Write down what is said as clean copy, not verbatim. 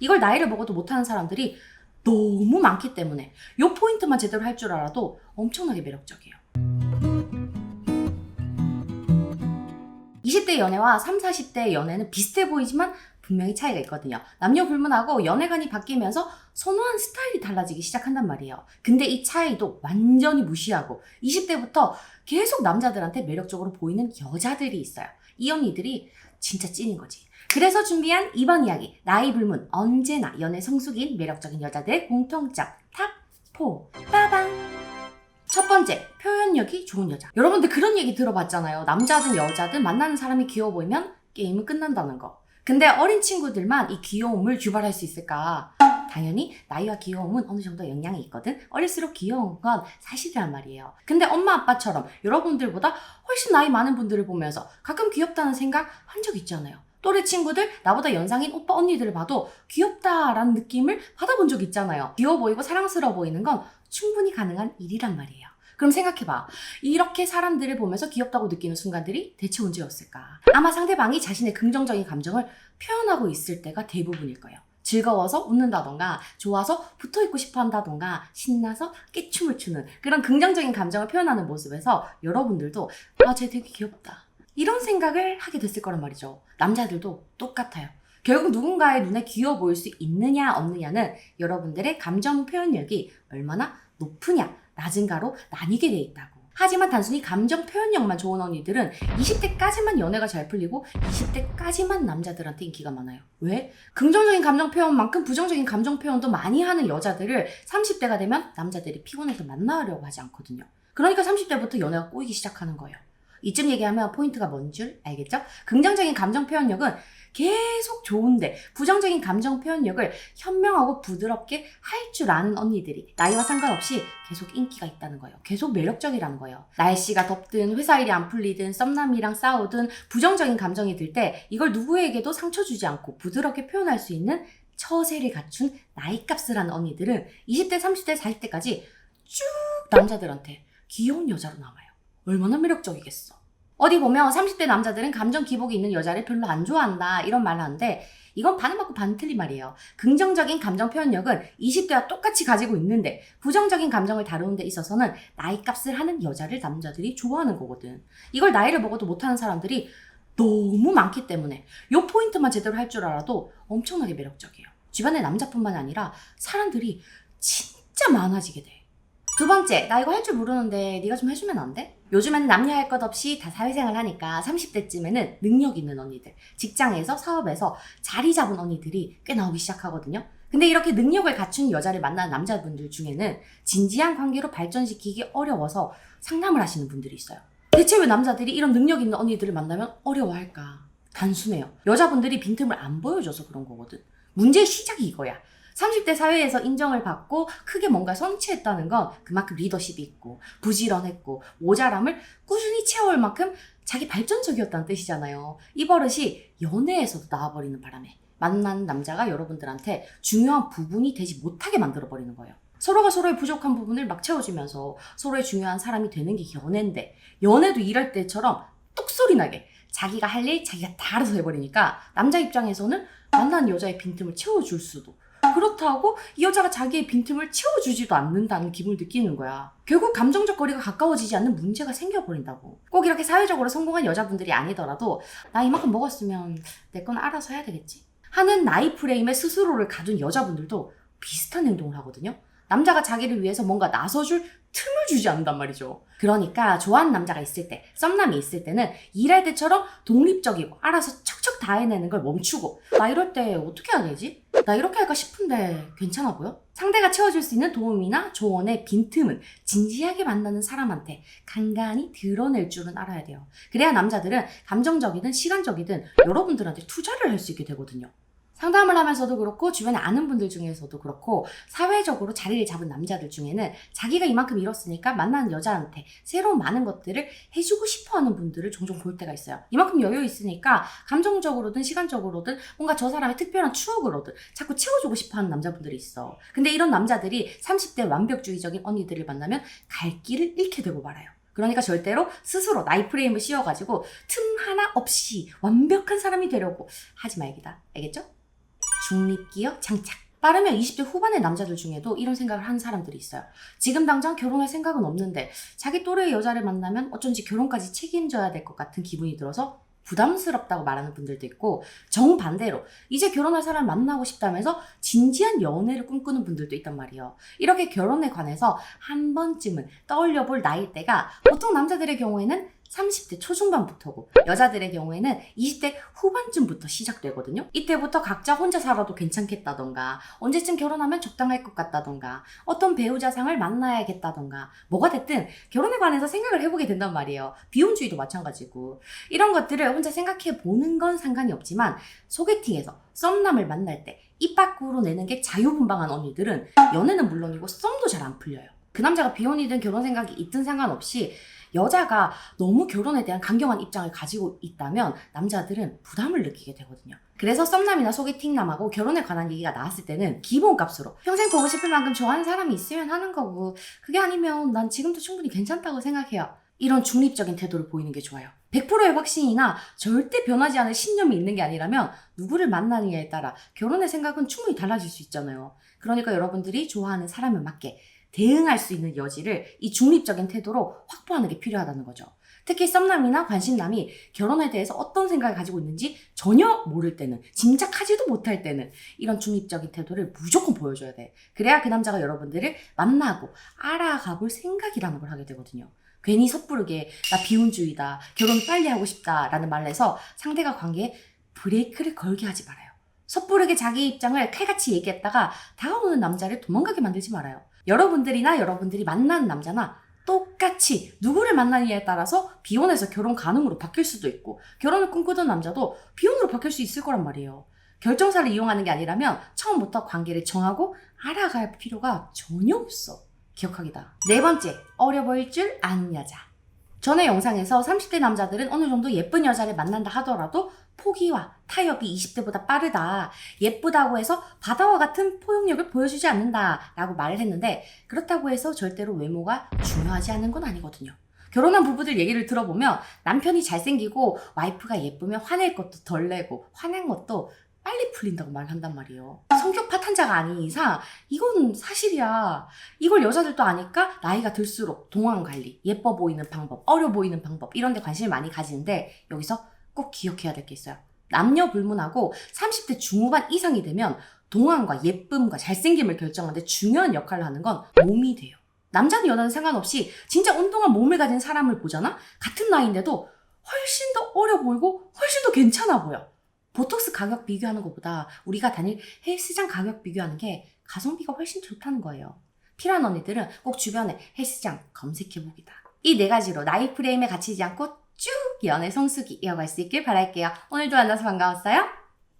이걸 나이를 먹어도 못하는 사람들이 너무 많기 때문에 이 포인트만 제대로 할 줄 알아도 엄청나게 매력적이에요. 20대 연애와 30, 40대 연애는 비슷해 보이지만 분명히 차이가 있거든요. 남녀 불문하고 연애관이 바뀌면서 선호한 스타일이 달라지기 시작한단 말이에요. 근데 이 차이도 완전히 무시하고 20대부터 계속 남자들한테 매력적으로 보이는 여자들이 있어요. 이 언니들이 진짜 찐인 거지. 그래서 준비한 이번 이야기, 나이 불문 언제나 연애 성숙인 매력적인 여자들의 공통점 탑4 빠방. 첫 번째, 표현력이 좋은 여자. 여러분들 그런 얘기 들어봤잖아요. 남자든 여자든 만나는 사람이 귀여워 보이면 게임은 끝난다는 거. 근데 어린 친구들만 이 귀여움을 유발할 수 있을까? 당연히 나이와 귀여움은 어느 정도 영향이 있거든. 어릴수록 귀여운 건 사실이란 말이에요. 근데 엄마 아빠처럼 여러분들보다 훨씬 나이 많은 분들을 보면서 가끔 귀엽다는 생각 한 적 있잖아요. 또래 친구들, 나보다 연상인 오빠 언니들을 봐도 귀엽다라는 느낌을 받아본 적 있잖아요. 귀여워 보이고 사랑스러워 보이는 건 충분히 가능한 일이란 말이에요. 그럼 생각해봐. 이렇게 사람들을 보면서 귀엽다고 느끼는 순간들이 대체 언제였을까? 아마 상대방이 자신의 긍정적인 감정을 표현하고 있을 때가 대부분일 거예요. 즐거워서 웃는다던가, 좋아서 붙어있고 싶어 한다던가, 신나서 깨춤을 추는 그런 긍정적인 감정을 표현하는 모습에서 여러분들도 쟤 되게 귀엽다, 이런 생각을 하게 됐을 거란 말이죠. 남자들도 똑같아요. 결국 누군가의 눈에 귀여워 보일 수 있느냐 없느냐는 여러분들의 감정 표현력이 얼마나 높으냐 낮은가로 나뉘게 돼 있다고. 하지만 단순히 감정 표현력만 좋은 언니들은 20대까지만 연애가 잘 풀리고 20대까지만 남자들한테 인기가 많아요. 왜? 긍정적인 감정 표현만큼 부정적인 감정 표현도 많이 하는 여자들을 30대가 되면 남자들이 피곤해서 만나려고 하지 않거든요. 그러니까 30대부터 연애가 꼬이기 시작하는 거예요. 이쯤 얘기하면 포인트가 뭔 줄 알겠죠? 긍정적인 감정 표현력은 계속 좋은데 부정적인 감정 표현력을 현명하고 부드럽게 할 줄 아는 언니들이 나이와 상관없이 계속 인기가 있다는 거예요. 계속 매력적이라는 거예요. 날씨가 덥든 회사 일이 안 풀리든 썸남이랑 싸우든 부정적인 감정이 들 때 이걸 누구에게도 상처 주지 않고 부드럽게 표현할 수 있는 처세를 갖춘 나이값을 하는 언니들은 20대, 30대, 40대까지 쭉 남자들한테 귀여운 여자로 남아요. 얼마나 매력적이겠어. 어디 보면 30대 남자들은 감정 기복이 있는 여자를 별로 안 좋아한다 이런 말을 하는데 이건 반은 맞고 반은 틀린 말이에요. 긍정적인 감정 표현력은 20대와 똑같이 가지고 있는데 부정적인 감정을 다루는 데 있어서는 나이값을 하는 여자를 남자들이 좋아하는 거거든. 이걸 나이를 먹어도 못하는 사람들이 너무 많기 때문에 이 포인트만 제대로 할 줄 알아도 엄청나게 매력적이에요. 주변에 남자뿐만 아니라 사람들이 진짜 많아지게 돼. 두 번째, 나 이거 할 줄 모르는데 네가 좀 해주면 안 돼? 요즘에는 남녀 할 것 없이 다 사회생활 하니까 30대쯤에는 능력 있는 언니들, 직장에서 사업에서 자리 잡은 언니들이 꽤 나오기 시작하거든요. 근데 이렇게 능력을 갖춘 여자를 만나는 남자분들 중에는 진지한 관계로 발전시키기 어려워서 상담을 하시는 분들이 있어요. 대체 왜 남자들이 이런 능력 있는 언니들을 만나면 어려워할까? 단순해요. 여자분들이 빈틈을 안 보여줘서 그런 거거든. 문제의 시작이 이거야. 30대 사회에서 인정을 받고 크게 뭔가 성취했다는 건 그만큼 리더십이 있고 부지런했고 모자람을 꾸준히 채워올 만큼 자기 발전적이었다는 뜻이잖아요. 이 버릇이 연애에서도 나와버리는 바람에 만난 남자가 여러분들한테 중요한 부분이 되지 못하게 만들어버리는 거예요. 서로가 서로의 부족한 부분을 막 채워주면서 서로의 중요한 사람이 되는 게 연애인데 연애도 일할 때처럼 똑소리 나게 자기가 할 일 자기가 다 알아서 해버리니까 남자 입장에서는 만난 여자의 빈틈을 채워줄 수도 그렇다고 이 여자가 자기의 빈틈을 채워주지도 않는다는 기분을 느끼는 거야. 결국 감정적 거리가 가까워지지 않는 문제가 생겨버린다고. 꼭 이렇게 사회적으로 성공한 여자분들이 아니더라도 나 이만큼 먹었으면 내 건 알아서 해야 되겠지 하는 나이 프레임에 스스로를 가둔 여자분들도 비슷한 행동을 하거든요. 남자가 자기를 위해서 뭔가 나서줄 틈을 주지 않는단 말이죠. 그러니까 좋아하는 남자가 있을 때, 썸남이 있을 때는 일할 때처럼 독립적이고 알아서 척척 다 해내는 걸 멈추고 나 이럴 때 어떻게 해야 되지? 나 이렇게 할까 싶은데 괜찮아 보여? 상대가 채워줄 수 있는 도움이나 조언의 빈틈은 진지하게 만나는 사람한테 간간히 드러낼 줄은 알아야 돼요. 그래야 남자들은 감정적이든 시간적이든 여러분들한테 투자를 할 수 있게 되거든요. 상담을 하면서도 그렇고 주변에 아는 분들 중에서도 그렇고 사회적으로 자리를 잡은 남자들 중에는 자기가 이만큼 잃었으니까 만나는 여자한테 새로운 많은 것들을 해주고 싶어하는 분들을 종종 볼 때가 있어요. 이만큼 여유 있으니까 감정적으로든 시간적으로든 뭔가 저 사람의 특별한 추억으로든 자꾸 채워주고 싶어하는 남자분들이 있어. 근데 이런 남자들이 30대 완벽주의적인 언니들을 만나면 갈 길을 잃게 되고 말아요. 그러니까 절대로 스스로 나이 프레임을 씌워가지고 틈 하나 없이 완벽한 사람이 되려고 하지 말기다. 알겠죠? 중립기어 장착. 빠르면 20대 후반의 남자들 중에도 이런 생각을 하는 사람들이 있어요. 지금 당장 결혼할 생각은 없는데 자기 또래의 여자를 만나면 어쩐지 결혼까지 책임져야 될 것 같은 기분이 들어서 부담스럽다고 말하는 분들도 있고, 정반대로 이제 결혼할 사람을 만나고 싶다면서 진지한 연애를 꿈꾸는 분들도 있단 말이에요. 이렇게 결혼에 관해서 한 번쯤은 떠올려볼 나이대가 보통 남자들의 경우에는 30대 초중반부터고 여자들의 경우에는 20대 후반쯤부터 시작되거든요. 이때부터 각자 혼자 살아도 괜찮겠다던가, 언제쯤 결혼하면 적당할 것 같다던가, 어떤 배우자상을 만나야겠다던가, 뭐가 됐든 결혼에 관해서 생각을 해보게 된단 말이에요. 비혼주의도 마찬가지고. 이런 것들을 혼자 생각해 보는 건 상관이 없지만 소개팅에서 썸남을 만날 때 입 밖으로 내는 게 자유분방한 언니들은 연애는 물론이고 썸도 잘 안 풀려요. 그 남자가 비혼이든 결혼 생각이 있든 상관없이 여자가 너무 결혼에 대한 강경한 입장을 가지고 있다면 남자들은 부담을 느끼게 되거든요. 그래서 썸남이나 소개팅남하고 결혼에 관한 얘기가 나왔을 때는 기본값으로 평생 보고 싶을 만큼 좋아하는 사람이 있으면 하는 거고, 그게 아니면 난 지금도 충분히 괜찮다고 생각해요. 이런 중립적인 태도를 보이는 게 좋아요. 100%의 확신이나 절대 변하지 않을 신념이 있는 게 아니라면 누구를 만나느냐에 따라 결혼의 생각은 충분히 달라질 수 있잖아요. 그러니까 여러분들이 좋아하는 사람에 맞게 대응할 수 있는 여지를 이 중립적인 태도로 확보하는 게 필요하다는 거죠. 특히 썸남이나 관심남이 결혼에 대해서 어떤 생각을 가지고 있는지 전혀 모를 때는, 짐작하지도 못할 때는 이런 중립적인 태도를 무조건 보여줘야 돼. 그래야 그 남자가 여러분들을 만나고 알아가볼 생각이라는 걸 하게 되거든요. 괜히 섣부르게 나 비혼주의다, 결혼 빨리 하고 싶다 라는 말을 해서 상대가 관계에 브레이크를 걸게 하지 말아요. 섣부르게 자기 입장을 칼같이 얘기했다가 다가오는 남자를 도망가게 만들지 말아요. 여러분들이나 여러분들이 만나는 남자나 똑같이 누구를 만나느냐에 따라서 비혼에서 결혼 가능으로 바뀔 수도 있고, 결혼을 꿈꾸던 남자도 비혼으로 바뀔 수 있을 거란 말이에요. 결정사를 이용하는 게 아니라면 처음부터 관계를 정하고 알아갈 필요가 전혀 없어. 기억하기다. 네 번째, 어려 보일 줄 아는 여자. 전에 영상에서 30대 남자들은 어느 정도 예쁜 여자를 만난다 하더라도 포기와 타협이 20대보다 빠르다, 예쁘다고 해서 바다와 같은 포용력을 보여주지 않는다 라고 말을 했는데, 그렇다고 해서 절대로 외모가 중요하지 않은 건 아니거든요. 결혼한 부부들 얘기를 들어보면 남편이 잘생기고 와이프가 예쁘면 화낼 것도 덜 내고 화낸 것도 빨리 풀린다고 말한단 말이에요. 성격 파탄자가 아닌 이상 이건 사실이야. 이걸 여자들도 아니까 나이가 들수록 동안 관리, 예뻐 보이는 방법, 어려 보이는 방법 이런 데 관심을 많이 가지는데, 여기서 꼭 기억해야 될 게 있어요. 남녀 불문하고 30대 중후반 이상이 되면 동안과 예쁨과 잘생김을 결정하는데 중요한 역할을 하는 건 몸이 돼요. 남자는 여자는 상관없이 진짜 운동한 몸을 가진 사람을 보잖아? 같은 나이인데도 훨씬 더 어려 보이고 훨씬 더 괜찮아 보여. 보톡스 가격 비교하는 것보다 우리가 다닐 헬스장 가격 비교하는 게 가성비가 훨씬 좋다는 거예요. 필요한 언니들은 꼭 주변에 헬스장 검색해보기다. 이 네 가지로 나이 프레임에 갇히지 않고 쭉 연애 성수기 이어갈 수 있길 바랄게요. 오늘도 만나서 반가웠어요.